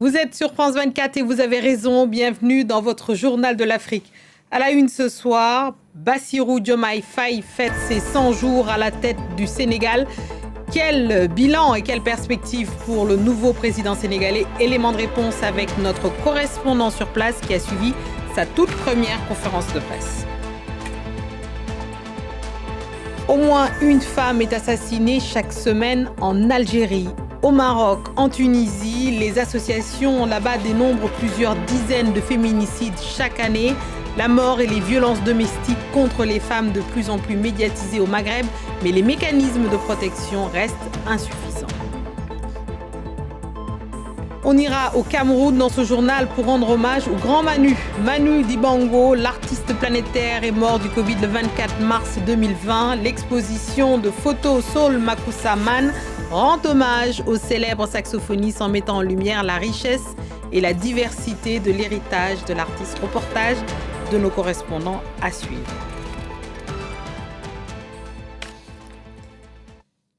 Vous êtes sur France 24 et vous avez raison. Bienvenue dans votre journal de l'Afrique. À la une ce soir, Bassirou Diomaye Faye fête ses 100 jours à la tête du Sénégal. Quel bilan et quelle perspective pour le nouveau président sénégalais? Élément de réponse avec notre correspondant sur place qui a suivi sa toute première conférence de presse. Au moins une femme est assassinée chaque semaine en Algérie. Au Maroc, en Tunisie, les associations là-bas dénombrent plusieurs dizaines de féminicides chaque année. La mort et les violences domestiques contre les femmes de plus en plus médiatisées au Maghreb, mais les mécanismes de protection restent insuffisants. On ira au Cameroun dans ce journal pour rendre hommage au grand Manu. Manu Dibango, l'artiste planétaire, est mort du Covid le 24 mars 2020. L'exposition de photos Saul Makussa Man rend hommage au célèbre saxophoniste en mettant en lumière la richesse et la diversité de l'héritage de l'artiste. Reportage de nos correspondants à suivre.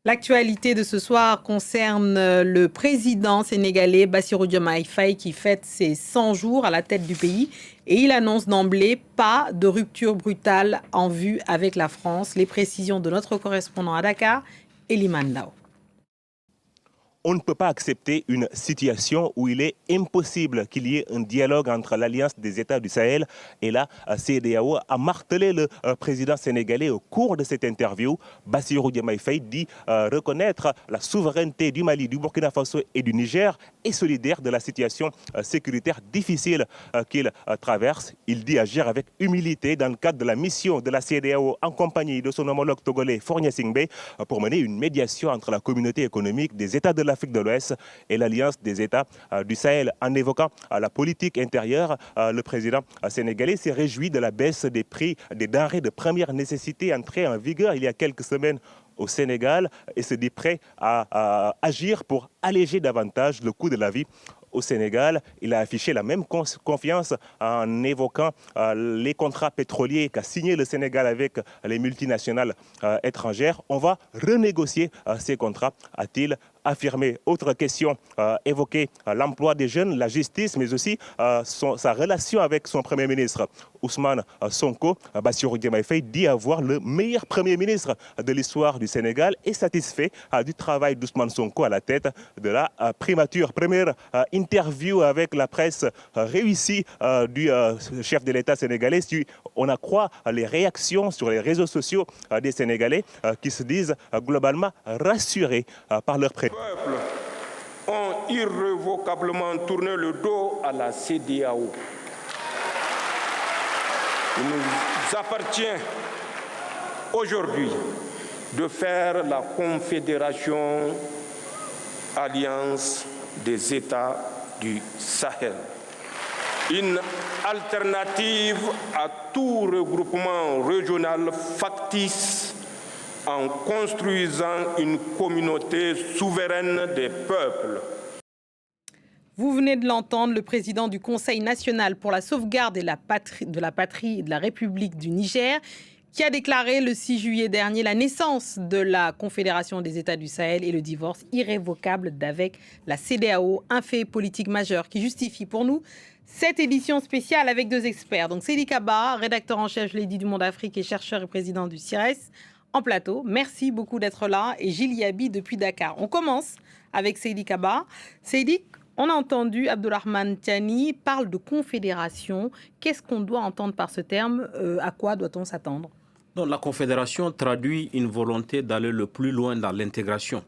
L'actualité de ce soir concerne le président sénégalais Bassirou Diomaye Faye qui fête ses 100 jours à la tête du pays et il annonce d'emblée pas de rupture brutale en vue avec la France. Les précisions de notre correspondant à Dakar, Eliman Lao. On ne peut pas accepter une situation où il est impossible qu'il y ait un dialogue entre l'Alliance des États du Sahel et la CEDEAO, a martelé le président sénégalais au cours de cette interview. Bassirou Diomaye Faye dit reconnaître la souveraineté du Mali, du Burkina Faso et du Niger et solidaire de la situation sécuritaire difficile qu'il traverse. Il dit agir avec humilité dans le cadre de la mission de la CEDEAO en compagnie de son homologue togolais Fournier Singbe pour mener une médiation entre la communauté économique des États de l'Afrique de l'Ouest et l'Alliance des États du Sahel. En évoquant la politique intérieure, le président sénégalais s'est réjoui de la baisse des prix des denrées de première nécessité entrée en vigueur il y a quelques semaines au Sénégal et se dit prêt à agir pour alléger davantage le coût de la vie au Sénégal. Il a affiché la même confiance en évoquant les contrats pétroliers qu'a signé le Sénégal avec les multinationales étrangères. On va renégocier ces contrats, a-t-il affirmé. Autre question évoquée, l'emploi des jeunes, la justice, mais aussi sa relation avec son Premier ministre, Ousmane Sonko. Bassirou Diomaye Faye dit avoir le meilleur Premier ministre de l'histoire du Sénégal et satisfait du travail d'Ousmane Sonko à la tête de la primature. Première interview avec la presse réussie du chef de l'État sénégalais. Si on accroît les réactions sur les réseaux sociaux des Sénégalais qui se disent globalement rassurés par leur président. Les peuples ont irrévocablement tourné le dos à la CEDEAO. Il nous appartient aujourd'hui de faire la confédération Alliance des États du Sahel. Une alternative à tout regroupement régional factice en construisant une communauté souveraine des peuples. Vous venez de l'entendre, le président du Conseil national pour la sauvegarde de la patrie et de la République du Niger, qui a déclaré le 6 juillet dernier la naissance de la Confédération des États du Sahel et le divorce irrévocable d'avec la CEDEAO, un fait politique majeur qui justifie pour nous cette édition spéciale avec deux experts. Donc Seydi Kaba, rédacteur en chef, je l'ai dit, du Monde Afrique et chercheur et président du CIRES, en plateau. Merci beaucoup d'être là. Et Gilles Yabi depuis Dakar. On commence avec Seydi Kaba. Seydi, on a entendu Abdourahmane Tiani parle de confédération. Qu'est-ce qu'on doit entendre par ce terme? À quoi doit-on s'attendre? Donc, la confédération traduit une volonté d'aller le plus loin dans l'intégration.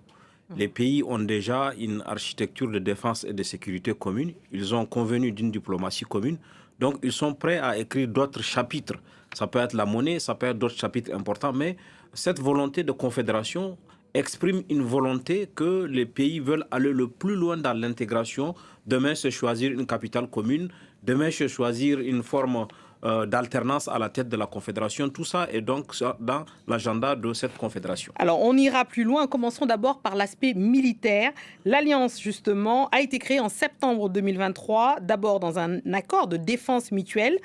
Les pays ont déjà une architecture de défense et de sécurité commune. Ils ont convenu d'une diplomatie commune. Donc, ils sont prêts à écrire d'autres chapitres. Ça peut être la monnaie, ça peut être d'autres chapitres importants. Mais cette volonté de confédération exprime une volonté que les pays veulent aller le plus loin dans l'intégration. Demain, se choisir une capitale commune. Demain, se choisir une forme d'alternance à la tête de la Confédération. Tout ça est donc dans l'agenda de cette Confédération. Alors, on ira plus loin. Commençons d'abord par l'aspect militaire. L'Alliance, justement, a été créée en septembre 2023, d'abord dans un accord de défense mutuelle.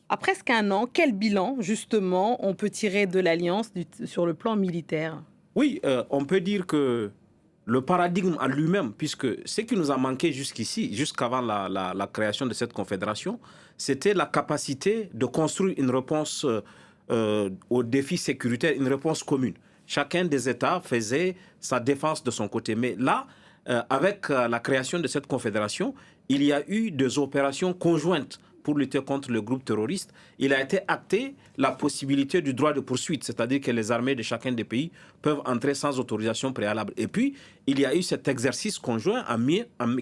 À presque un an, quel bilan, justement, on peut tirer de l'Alliance sur le plan militaire? Oui, on peut dire que le paradigme en lui-même, puisque ce qui nous a manqué jusqu'ici, jusqu'avant la création de cette confédération, c'était la capacité de construire une réponse aux défis sécuritaires, une réponse commune. Chacun des États faisait sa défense de son côté. Mais là, avec la création de cette confédération, il y a eu des opérations conjointes pour lutter contre le groupe terroriste. Il a été acté la possibilité du droit de poursuite, c'est-à-dire que les armées de chacun des pays peuvent entrer sans autorisation préalable. Et puis, il y a eu cet exercice conjoint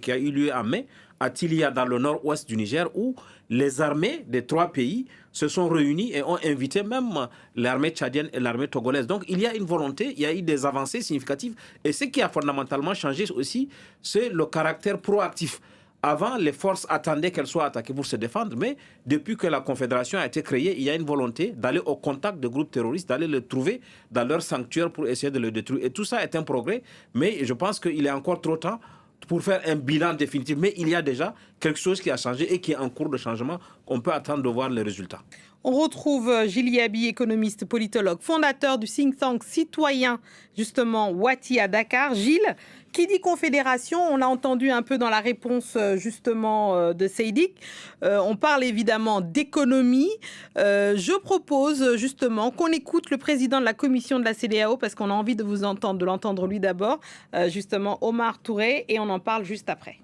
qui a eu lieu en mai, à Tilia, dans le nord-ouest du Niger, où les armées des 3 pays se sont réunies et ont invité même l'armée tchadienne et l'armée togolaise. Donc, il y a une volonté, il y a eu des avancées significatives. Et ce qui a fondamentalement changé aussi, c'est le caractère proactif. Avant, les forces attendaient qu'elles soient attaquées pour se défendre, mais depuis que la Confédération a été créée, il y a une volonté d'aller au contact de groupes terroristes, d'aller les trouver dans leur sanctuaire pour essayer de les détruire. Et tout ça est un progrès, mais je pense qu'il est encore trop tard pour faire un bilan définitif. Mais il y a déjà quelque chose qui a changé et qui est en cours de changement. On peut attendre de voir les résultats. On retrouve Gilles Yabi, économiste, politologue, fondateur du think tank citoyen, justement, Wati à Dakar. Gilles, qui dit confédération, on l'a entendu un peu dans la réponse justement de Seydik, on parle évidemment d'économie. Je propose justement qu'on écoute le président de la commission de la CEDEAO parce qu'on a envie de vous entendre, de l'entendre lui d'abord, justement Omar Touré, et on en parle juste après.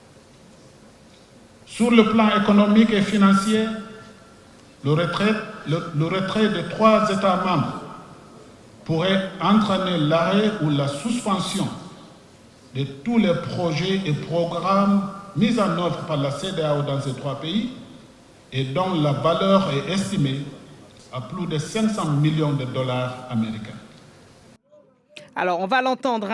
Sur le plan économique et financier, le retrait de 3 États membres pourrait entraîner l'arrêt ou la suspension de tous les projets et programmes mis en œuvre par la CEDEAO dans ces 3 pays et dont la valeur est estimée à plus de 500 millions de dollars américains. Alors, on va l'entendre,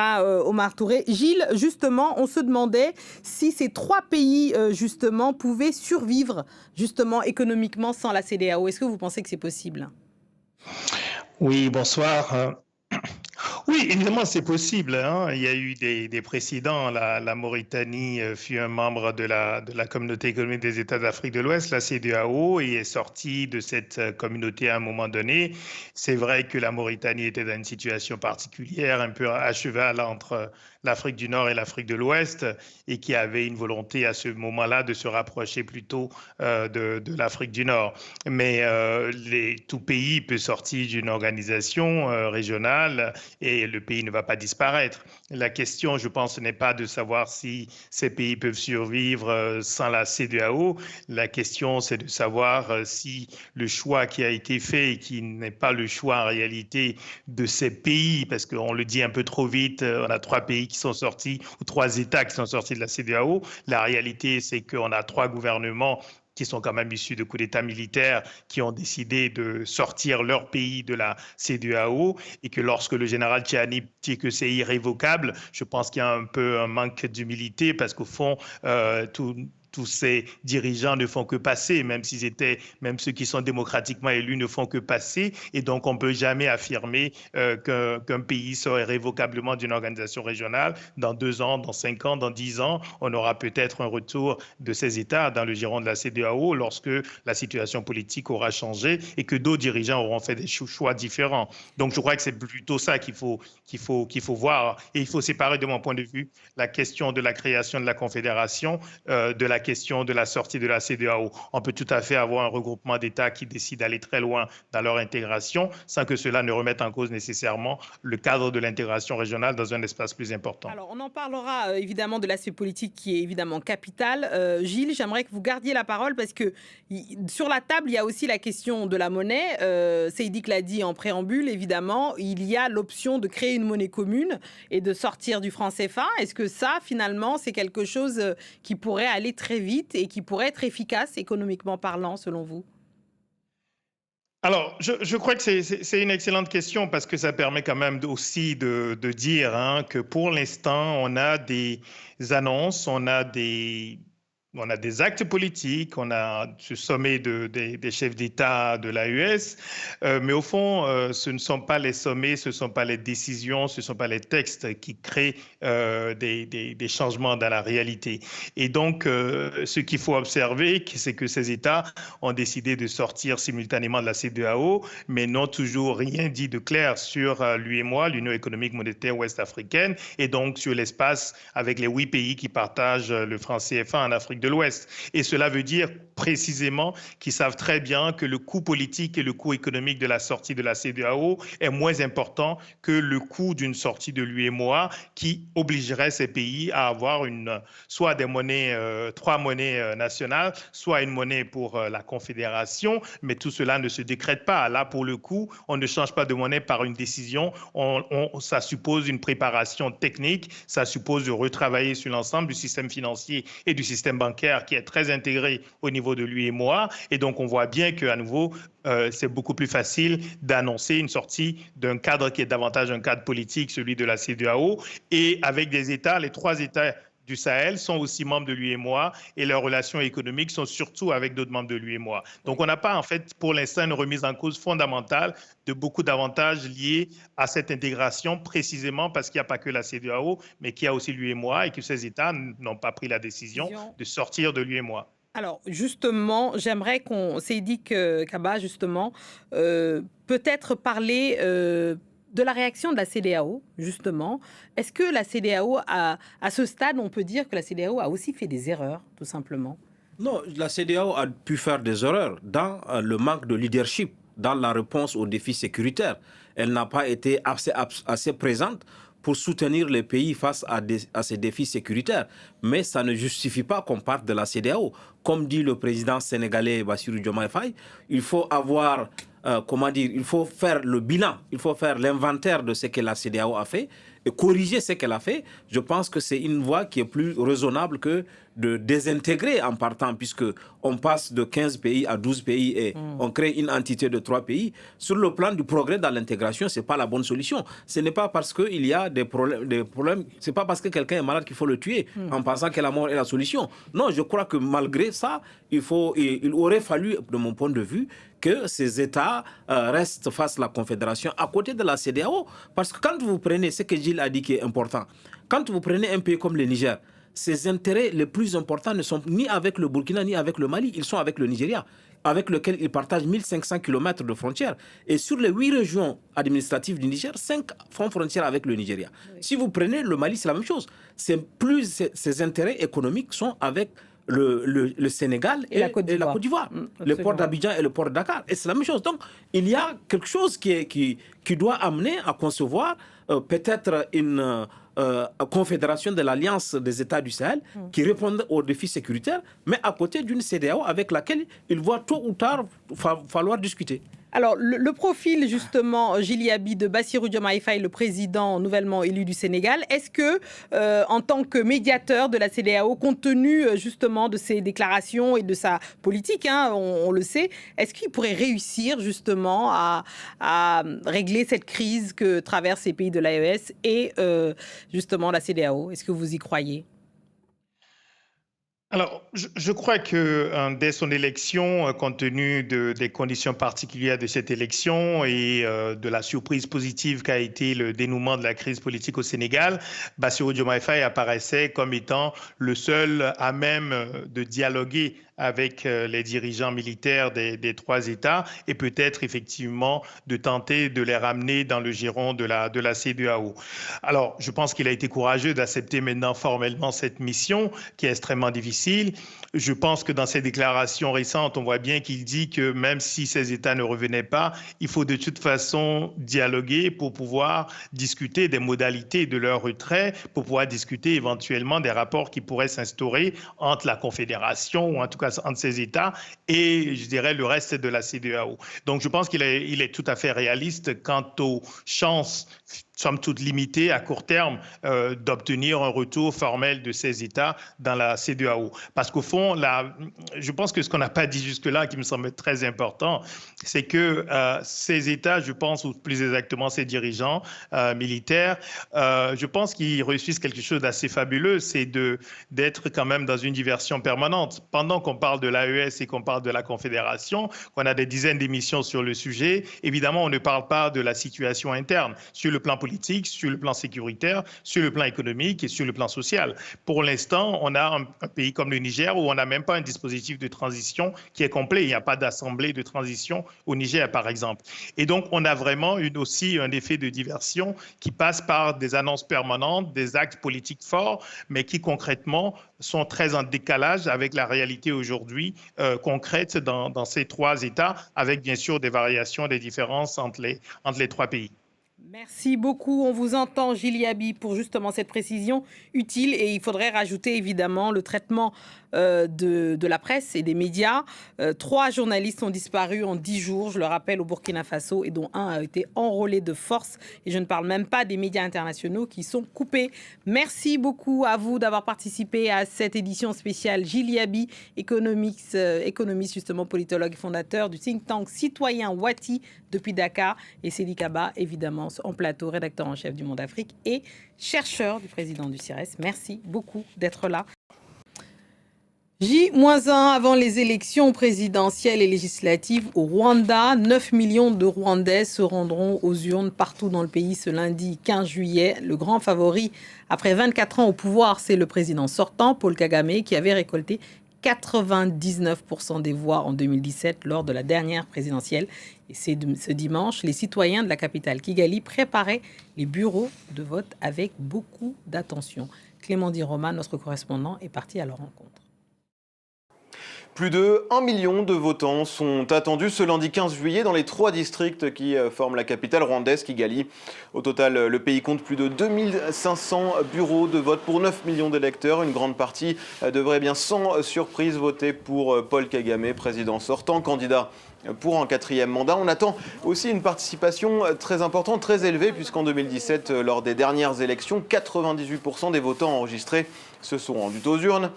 Omar Touré. Gilles, justement, on se demandait si ces 3 pays, justement, pouvaient survivre, justement, économiquement sans la CEDEAO. Est-ce que vous pensez que c'est possible ? Oui, bonsoir. Oui, évidemment, c'est possible. Hein. Il y a eu des précédents. La Mauritanie fut un membre de la communauté économique des États d'Afrique de l'Ouest, la CEDEAO, et est sortie de cette communauté à un moment donné. C'est vrai que la Mauritanie était dans une situation particulière, un peu à cheval entre l'Afrique du Nord et l'Afrique de l'Ouest, et qui avait une volonté à ce moment-là de se rapprocher plutôt de l'Afrique du Nord. Mais tout pays peut sortir d'une organisation régionale et le pays ne va pas disparaître. La question, je pense, n'est pas de savoir si ces pays peuvent survivre sans la CEDEAO. La question, c'est de savoir si le choix qui a été fait, et qui n'est pas le choix en réalité de ces pays, parce qu'on le dit un peu trop vite, on a 3 pays qui sont sortis, ou 3 États qui sont sortis de la CEDEAO. La réalité, c'est qu'on a 3 gouvernements qui sont quand même issus de coups d'État militaires, qui ont décidé de sortir leur pays de la CEDEAO, et que lorsque le général Tchiani dit que c'est irrévocable, je pense qu'il y a un peu un manque d'humilité, parce qu'au fond, tous ces dirigeants ne font que passer, même ceux qui sont démocratiquement élus ne font que passer, et donc on ne peut jamais affirmer qu'un pays sort irrévocablement d'une organisation régionale. Dans 2 ans, dans 5 ans, dans 10 ans, on aura peut-être un retour de ces États dans le giron de la CEDEAO lorsque la situation politique aura changé et que d'autres dirigeants auront fait des choix différents. Donc je crois que c'est plutôt ça qu'il faut voir, et il faut séparer, de mon point de vue, la question de la création de la Confédération de la question de la sortie de la CEDEAO. On peut tout à fait avoir un regroupement d'États qui décident d'aller très loin dans leur intégration sans que cela ne remette en cause nécessairement le cadre de l'intégration régionale dans un espace plus important. Alors, on en parlera évidemment de l'aspect politique qui est évidemment capital. Gilles, j'aimerais que vous gardiez la parole parce que sur la table, il y a aussi la question de la monnaie. Seydik l'a dit en préambule, évidemment, il y a l'option de créer une monnaie commune et de sortir du franc CFA. Est-ce que ça, finalement, c'est quelque chose qui pourrait aller très vite et qui pourrait être efficace économiquement parlant, selon vous? Alors, je crois que c'est une excellente question, parce que ça permet quand même aussi de dire que pour l'instant, on a des annonces, on a des On a des actes politiques, on a ce sommet des chefs d'État de l'AES, mais au fond, ce ne sont pas les sommets, ce ne sont pas les décisions, ce ne sont pas les textes qui créent des changements dans la réalité. Et donc, ce qu'il faut observer, c'est que ces États ont décidé de sortir simultanément de la CEDEAO, mais n'ont toujours rien dit de clair sur l'UEMOA, l'Union économique monétaire ouest-africaine, et donc sur l'espace avec les 8 pays qui partagent le franc CFA en Afrique de l'Ouest. Et cela veut dire précisément qu'ils savent très bien que le coût politique et le coût économique de la sortie de la CEDEAO est moins important que le coût d'une sortie de l'UEMOA qui obligerait ces pays à avoir soit des monnaies, 3 monnaies nationales, soit une monnaie pour la Confédération, mais tout cela ne se décrète pas. Là, pour le coup, on ne change pas de monnaie par une décision, ça suppose une préparation technique, ça suppose de retravailler sur l'ensemble du système financier et du système bancaire qui est très intégré au niveau de l'UEMOA. Et donc, on voit bien qu'à nouveau, c'est beaucoup plus facile d'annoncer une sortie d'un cadre qui est davantage un cadre politique, celui de la CEDEAO, et avec des États, les 3 États du Sahel sont aussi membres de l'UEMOA et leurs relations économiques sont surtout avec d'autres membres de l'UEMOA. Donc, on n'a pas, en fait, pour l'instant, une remise en cause fondamentale de beaucoup d'avantages liés à cette intégration, précisément parce qu'il n'y a pas que la CEDEAO, mais qu'il y a aussi l'UEMOA et que ces États n'ont pas pris la décision de sortir de l'UEMOA. Alors, justement, j'aimerais Seydi Kaba, justement, peut-être parler de la réaction de la CEDEAO, justement. Est-ce que la CEDEAO, à ce stade, on peut dire que la CEDEAO a aussi fait des erreurs, tout simplement? Non, la CEDEAO a pu faire des erreurs dans le manque de leadership, dans la réponse aux défis sécuritaires. Elle n'a pas été assez présente pour soutenir les pays face à ces défis sécuritaires. Mais ça ne justifie pas qu'on parte de la CEDEAO. Comme dit le président sénégalais Bassirou Diomaye Faye, il faut avoir, il faut faire le bilan, il faut faire l'inventaire de ce que la CEDEAO a fait et corriger ce qu'elle a fait. Je pense que c'est une voie qui est plus raisonnable que de désintégrer en partant, puisque on passe de 15 pays à 12 pays et on crée une entité de 3 pays. Sur le plan du progrès dans l'intégration, ce n'est pas la bonne solution. Ce n'est pas parce qu'il y a des problèmes, ce n'est pas parce que quelqu'un est malade qu'il faut le tuer en pensant que la mort est la solution. Non, je crois que malgré ça, il aurait fallu, de mon point de vue, que ces États restent face à la Confédération à côté de la CEDEAO. Parce que quand vous prenez ce que Gilles a dit qui est important, quand vous prenez un pays comme le Niger, ses intérêts les plus importants ne sont ni avec le Burkina ni avec le Mali, ils sont avec le Nigeria, avec lequel il partage 1500 km de frontières. Et sur les 8 régions administratives du Niger, 5 font frontière avec le Nigeria. Oui. Si vous prenez le Mali, c'est la même chose. Ses intérêts économiques sont avec le Sénégal et la Côte d'Ivoire. Le port d'Abidjan et le port de Dakar. Et c'est la même chose. Donc, il y a quelque chose qui doit amener à concevoir peut-être une confédération de l'Alliance des États du Sahel qui répondent aux défis sécuritaires, mais à côté d'une CEDEAO avec laquelle il va tôt ou tard falloir discuter. Alors, le profil, justement, Giliabi, de Bassirou Diomaye Faye, le président nouvellement élu du Sénégal, est-ce que, en tant que médiateur de la CEDEAO, compte tenu, justement, de ses déclarations et de sa politique, on le sait, est-ce qu'il pourrait réussir, justement, à régler cette crise que traversent les pays de l'AES et, justement, la CEDEAO? Est-ce que vous y croyez? Alors, je crois que dès son élection, compte tenu des conditions particulières de cette élection et de la surprise positive qu'a été le dénouement de la crise politique au Sénégal, Bassirou Diomaye Faye apparaissait comme étant le seul à même de dialoguer avec les dirigeants militaires des 3 États et peut-être effectivement de tenter de les ramener dans le giron de la CEDEAO. Alors, je pense qu'il a été courageux d'accepter maintenant formellement cette mission qui est extrêmement difficile. Je pense que dans ses déclarations récentes, on voit bien qu'il dit que même si ces États ne revenaient pas, il faut de toute façon dialoguer pour pouvoir discuter des modalités de leur retrait, pour pouvoir discuter éventuellement des rapports qui pourraient s'instaurer entre la Confédération ou en tout cas entre ces États et, je dirais, le reste de la CEDEAO. Donc, je pense qu'il est tout à fait réaliste quant aux chances somme toute limité à court terme d'obtenir un retour formel de ces États dans la CEDEAO. Parce qu'au fond, je pense que ce qu'on n'a pas dit jusque-là, qui me semble très important, c'est que ces États, je pense, ou plus exactement ces dirigeants militaires, je pense qu'ils réussissent quelque chose d'assez fabuleux, c'est d'être quand même dans une diversion permanente. Pendant qu'on parle de l'AES et qu'on parle de la Confédération, qu'on a des dizaines d'émissions sur le sujet, évidemment, on ne parle pas de la situation interne, sur le plan politique, sur le plan sécuritaire, sur le plan économique et sur le plan social. Pour l'instant, on a un pays comme le Niger où on n'a même pas un dispositif de transition qui est complet. Il n'y a pas d'assemblée de transition au Niger, par exemple. Et donc, on a vraiment aussi un effet de diversion qui passe par des annonces permanentes, des actes politiques forts, mais qui concrètement sont très en décalage avec la réalité aujourd'hui concrète dans ces trois États, avec bien sûr des variations, des différences entre les trois pays. Merci beaucoup. On vous entend, Gilles Yabi, pour justement cette précision utile. Et il faudrait rajouter évidemment le traitement de la presse et des médias. 3 journalistes ont disparu en 10 jours, je le rappelle, au Burkina Faso, et dont un a été enrôlé de force. Et je ne parle même pas des médias internationaux qui sont coupés. Merci beaucoup à vous d'avoir participé à cette édition spéciale. Gilles Yabi, économiste justement, politologue et fondateur du think tank citoyen Wati depuis Dakar, et Cédric Kaba, évidemment, en plateau, rédacteur en chef du Monde Afrique et chercheur du président du CIRES. Merci beaucoup d'être là. J-1 avant les élections présidentielles et législatives au Rwanda. 9 millions de Rwandais se rendront aux urnes partout dans le pays ce lundi 15 juillet. Le grand favori, après 24 ans au pouvoir, c'est le président sortant, Paul Kagame, qui avait récolté 99% des voix en 2017 lors de la dernière présidentielle. Et c'est ce dimanche, les citoyens de la capitale Kigali préparaient les bureaux de vote avec beaucoup d'attention. Clément Diroma, notre correspondant, est parti à leur rencontre. Plus de 1 million de votants sont attendus ce lundi 15 juillet dans les 3 districts qui forment la capitale rwandaise, Kigali. Au total, le pays compte plus de 2500 bureaux de vote pour 9 millions d'électeurs. Une grande partie devrait bien sans surprise voter pour Paul Kagame, président sortant, candidat pour un 4e mandat. On attend aussi une participation très importante, très élevée, puisqu'en 2017, lors des dernières élections, 98% des votants enregistrés se sont rendus aux urnes.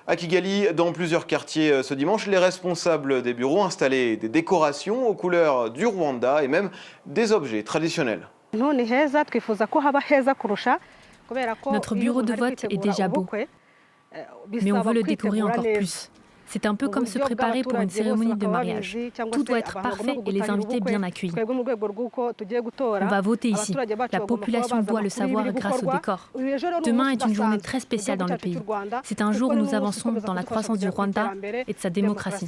À Kigali, dans plusieurs quartiers ce dimanche, les responsables des bureaux installaient des décorations aux couleurs du Rwanda et même des objets traditionnels. Notre bureau de vote est déjà beau, mais on veut le décorer encore plus. C'est un peu comme se préparer pour une cérémonie de mariage. Tout doit être parfait et les invités bien accueillis. On va voter ici. La population doit le savoir grâce au décor. Demain est une journée très spéciale dans le pays. C'est un jour où nous avançons dans la croissance du Rwanda et de sa démocratie.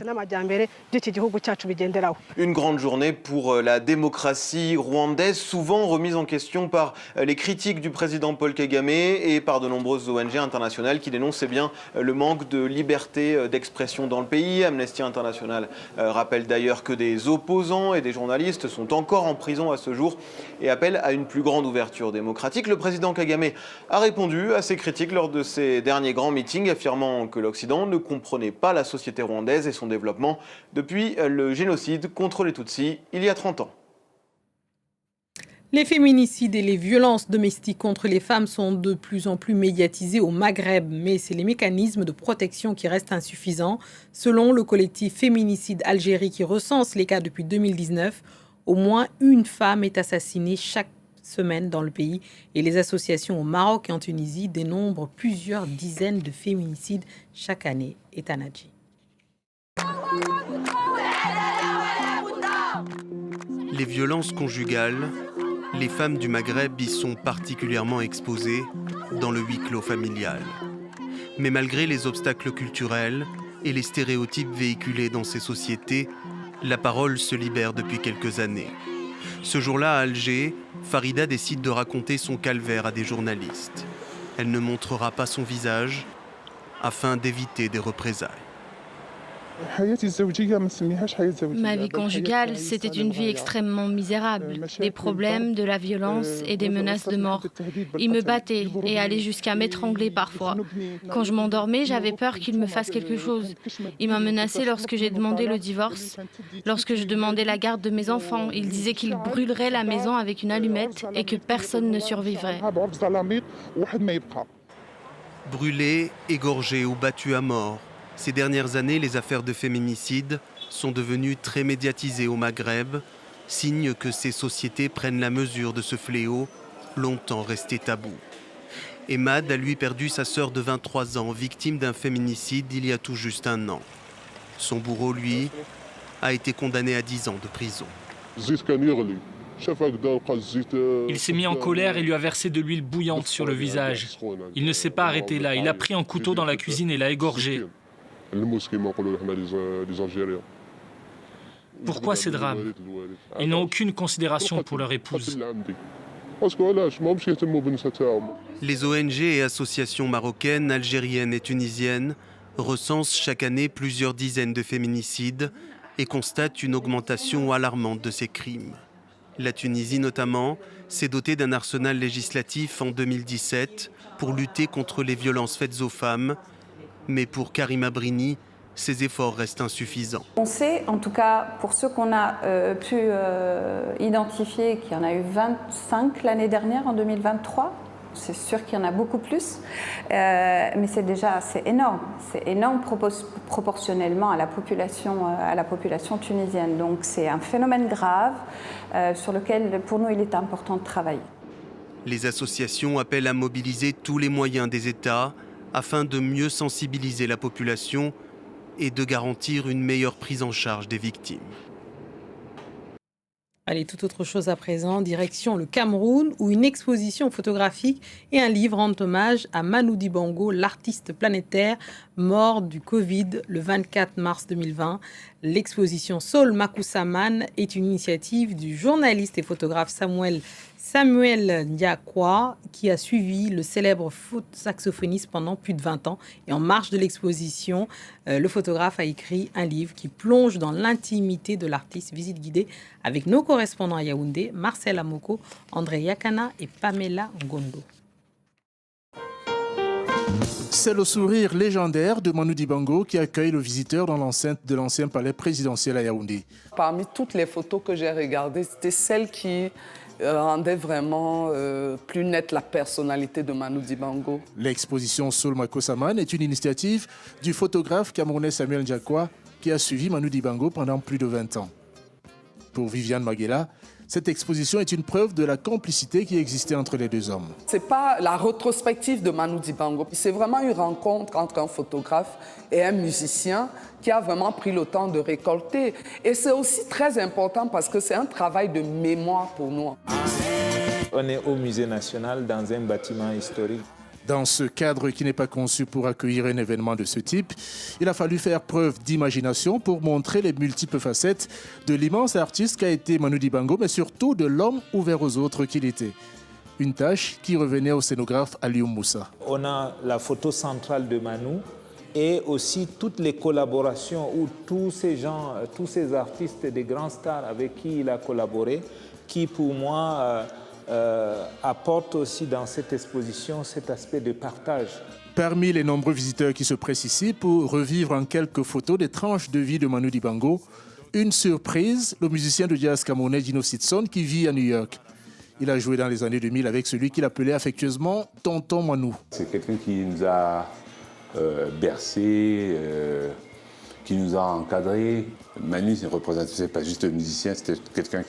Une grande journée pour la démocratie rwandaise, souvent remise en question par les critiques du président Paul Kagame et par de nombreuses ONG internationales qui dénoncent bien le manque de liberté d'expression dans le pays. Amnesty International rappelle d'ailleurs que des opposants et des journalistes sont encore en prison à ce jour et appelle à une plus grande ouverture démocratique. Le président Kagame a répondu à ces critiques lors de ses derniers grands meetings, affirmant que l'Occident ne comprenait pas la société rwandaise et son développement depuis le génocide contre les Tutsis il y a 30 ans. Les féminicides et les violences domestiques contre les femmes sont de plus en plus médiatisés au Maghreb, mais c'est les mécanismes de protection qui restent insuffisants. Selon le collectif Féminicide Algérie qui recense les cas depuis 2019, au moins une femme est assassinée chaque semaine dans le pays et les associations au Maroc et en Tunisie dénombrent plusieurs dizaines de féminicides chaque année. Etanadji. Les violences conjugales, les femmes du Maghreb y sont particulièrement exposées dans le huis clos familial. Mais malgré les obstacles culturels et les stéréotypes véhiculés dans ces sociétés, la parole se libère depuis quelques années. Ce jour-là, à Alger, Farida décide de raconter son calvaire à des journalistes. Elle ne montrera pas son visage afin d'éviter des représailles. Ma vie conjugale, c'était une vie extrêmement misérable. Des problèmes, de la violence et des menaces de mort. Il me battait et allait jusqu'à m'étrangler parfois. Quand je m'endormais, j'avais peur qu'il me fasse quelque chose. Il m'a menacé lorsque j'ai demandé le divorce. Lorsque je demandais la garde de mes enfants, il disait qu'il brûlerait la maison avec une allumette et que personne ne survivrait. Brûlés, égorgés ou battus à mort. Ces dernières années, les affaires de féminicide sont devenues très médiatisées au Maghreb, signe que ces sociétés prennent la mesure de ce fléau, longtemps resté tabou. Emad a lui perdu sa sœur de 23 ans, victime d'un féminicide il y a tout juste un an. Son bourreau, lui, a été condamné à 10 ans de prison. Il s'est mis en colère et lui a versé de l'huile bouillante sur le visage. Il ne s'est pas arrêté là, il a pris un couteau dans la cuisine et l'a égorgé. Pourquoi ces drames? Ils n'ont aucune considération pour leur épouse. Les ONG et associations marocaines, algériennes et tunisiennes recensent chaque année plusieurs dizaines de féminicides et constatent une augmentation alarmante de ces crimes. La Tunisie notamment s'est dotée d'un arsenal législatif en 2017 pour lutter contre les violences faites aux femmes. Mais pour Karima Brini, ces efforts restent insuffisants. On sait, en tout cas pour ceux qu'on a pu identifier, qu'il y en a eu 25 l'année dernière, en 2023. C'est sûr qu'il y en a beaucoup plus, mais c'est énorme. C'est énorme proportionnellement à la population tunisienne. Donc c'est un phénomène grave sur lequel, pour nous, il est important de travailler. Les associations appellent à mobiliser tous les moyens des États afin de mieux sensibiliser la population et de garantir une meilleure prise en charge des victimes. Allez, toute autre chose à présent, direction le Cameroun, où une exposition photographique et un livre rendent hommage à Manu Dibango, l'artiste planétaire mort du Covid le 24 mars 2020. L'exposition Saul Makusaman est une initiative du journaliste et photographe Samuel Ndiakwa, qui a suivi le célèbre saxophoniste pendant plus de 20 ans. Et en marge de l'exposition, le photographe a écrit un livre qui plonge dans l'intimité de l'artiste. Visite guidée avec nos correspondants à Yaoundé, Marcel Amoko, André Yakana et Pamela Ngondo. C'est le sourire légendaire de Manu Dibango qui accueille le visiteur dans l'enceinte de l'ancien palais présidentiel à Yaoundé. Parmi toutes les photos que j'ai regardées, c'était celle qui rendait vraiment plus nette la personnalité de Manu Dibango. L'exposition Saul Makusaman est une initiative du photographe camerounais Samuel Ndiakwa qui a suivi Manu Dibango pendant plus de 20 ans. Pour Viviane Maguela, cette exposition est une preuve de la complicité qui existait entre les deux hommes. Ce n'est pas la rétrospective de Manu Dibango, c'est vraiment une rencontre entre un photographe et un musicien qui a vraiment pris le temps de récolter. Et c'est aussi très important parce que c'est un travail de mémoire pour nous. On est au Musée national dans un bâtiment historique. Dans ce cadre qui n'est pas conçu pour accueillir un événement de ce type, il a fallu faire preuve d'imagination pour montrer les multiples facettes de l'immense artiste qu'a été Manu Dibango, mais surtout de l'homme ouvert aux autres qu'il était. Une tâche qui revenait au scénographe Aliou Moussa. On a la photo centrale de Manu et aussi toutes les collaborations où tous ces gens, tous ces artistes, des grands stars avec qui il a collaboré, qui pour moi apporte aussi dans cette exposition cet aspect de partage. Parmi les nombreux visiteurs qui se pressent ici pour revivre en quelques photos des tranches de vie de Manu Dibango, une surprise, le musicien de jazz camerounais Dino Sitson qui vit à New York. Il a joué dans les années 2000 avec celui qu'il appelait affectueusement Tonton Manu. C'est quelqu'un qui nous a bercé, qui nous a encadrés. Manu ne représentait pas juste un musicien, c'était quelqu'un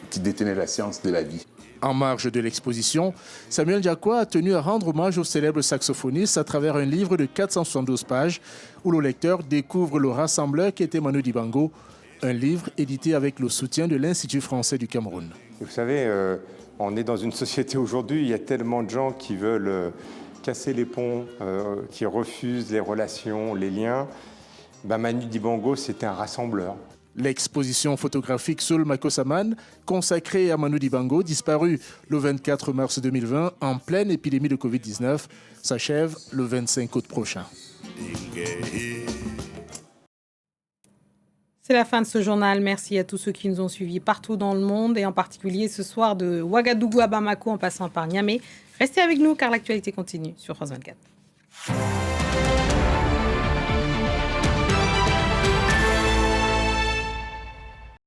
qui détenait la science de la vie. En marge de l'exposition, Samuel Ndiakwa a tenu à rendre hommage au célèbre saxophoniste à travers un livre de 472 pages où le lecteur découvre le rassembleur qui était Manu Dibango, un livre édité avec le soutien de l'Institut français du Cameroun. Vous savez, on est dans une société aujourd'hui, il y a tellement de gens qui veulent casser les ponts, qui refusent les relations, les liens. Manu Dibango, c'était un rassembleur. L'exposition photographique Saul Makusaman, consacrée à Manu Dibango, disparu le 24 mars 2020 en pleine épidémie de Covid-19, s'achève le 25 août prochain. C'est la fin de ce journal. Merci à tous ceux qui nous ont suivis partout dans le monde et en particulier ce soir de Ouagadougou à Bamako en passant par Niamey. Restez avec nous car l'actualité continue sur France 24.